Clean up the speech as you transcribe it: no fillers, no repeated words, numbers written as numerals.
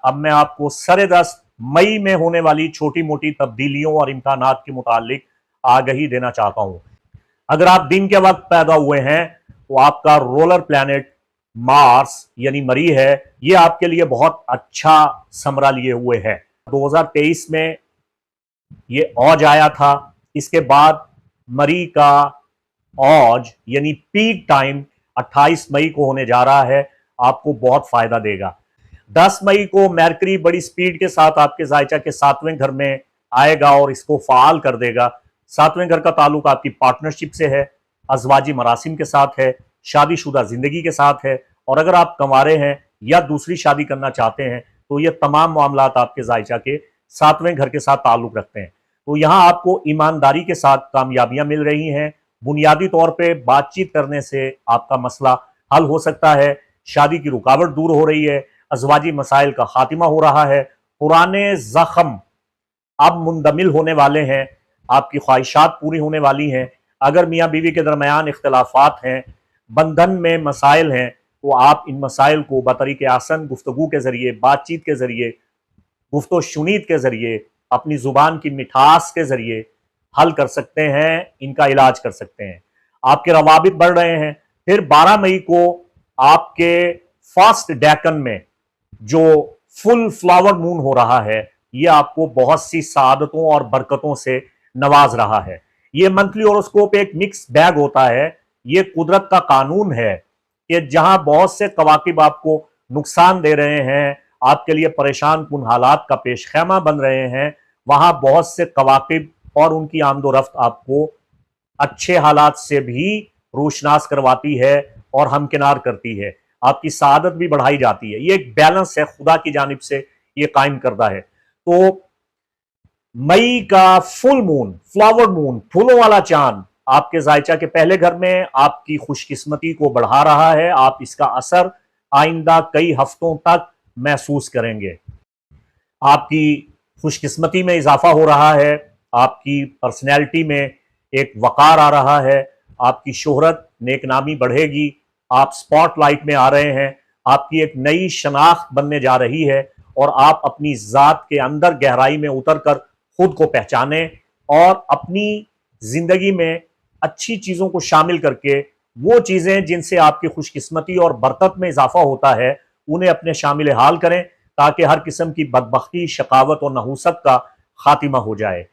अब मैं आपको सरेदस्त मई में होने वाली छोटी मोटी तब्दीलियों और इम्कानात के मुतालिक आगाही देना चाहता हूं। अगर आप दिन के वक्त पैदा हुए हैं तो आपका रोलर प्लैनेट मार्स यानी मरी है, यह आपके लिए बहुत अच्छा समरा लिए हुए है। 2023 में ये औज आया था। इसके बाद मरी का औज यानी पीक टाइम 28 मई को होने जा रहा है, आपको बहुत फायदा देगा। 10 मई को मैर्करी बड़ी स्पीड के साथ आपके जायचा के 7वें घर में आएगा और इसको फाल कर देगा। 7वें घर का ताल्लुक आपकी पार्टनरशिप से है, अजवाजी मरासिम के साथ है, शादीशुदा जिंदगी के साथ है। और अगर आप कंवारे हैं या दूसरी शादी करना चाहते हैं तो ये तमाम मामलात आपके जायचा के 7वें घर के साथ ताल्लुक रखते हैं। तो यहां आपको ईमानदारी के साथ कामयाबियां मिल रही हैं। बुनियादी तौर पे बातचीत करने से आपका मसला हल हो सकता है, शादी की रुकावट दूर हो रही है, अजवाजी मसाइल का खात्मा हो रहा है, पुराने जख्म अब मुंदमिल होने वाले हैं, आपकी ख्वाहिशात पूरी होने वाली हैं। अगर मियाँ बीवी के दरमियान इख्तलाफात हैं, बंधन में मसाइल हैं, तो आप इन मसाइल को बतरीके आसन गुफ्तगू के जरिए, बातचीत के जरिए, गुफ्तो शुनीद के जरिए, अपनी जुबान की मिठास के जरिए हल कर सकते हैं, इनका इलाज कर सकते हैं। आपके रवाबित बढ़ रहे हैं। फिर 12 मई को आपके फर्स्ट डेकन में जो फुल फ्लावर मून हो रहा है, यह आपको बहुत सी सादतों और बरकतों से नवाज रहा है। यह मंथली होरोस्कोप एक मिक्स बैग होता है। यह कुदरत का कानून है कि जहां बहुत से कवाकिब आपको नुकसान दे रहे हैं, आपके लिए परेशान कुन हालात का पेश खैमा बन रहे हैं, वहां बहुत से कवाकिब और उनकी आमदोरफ्त आपको अच्छे हालात से भी रोशनास करवाती है और हमकिनार करती है। आपकी सादत भी बढ़ाई जाती है। ये एक बैलेंस है, खुदा की जानिब से ये कायम करता है। तो मई का फुल मून, फ्लावर मून, फूलों वाला चांद आपके जायचा के पहले घर में आपकी खुशकिस्मती को बढ़ा रहा है। आप इसका असर आइंदा कई हफ्तों तक महसूस करेंगे। आपकी खुशकिस्मती में इजाफा हो रहा है, आपकी पर्सनैलिटी में एक वकार आ रहा है, आपकी शोहरत नेकनामी बढ़ेगी, आप स्पॉटलाइट में आ रहे हैं, आपकी एक नई शनाख्त बनने जा रही है और आप अपनी जात के अंदर गहराई में उतरकर खुद को पहचाने और अपनी जिंदगी में अच्छी चीजों को शामिल करके वो चीजें जिनसे आपकी खुशकिस्मती और बरकत में इजाफा होता है, उन्हें अपने शामिल हाल करें ताकि हर किस्म की बदबख्ती, शकावत और नहूसत का खातिमा हो जाए।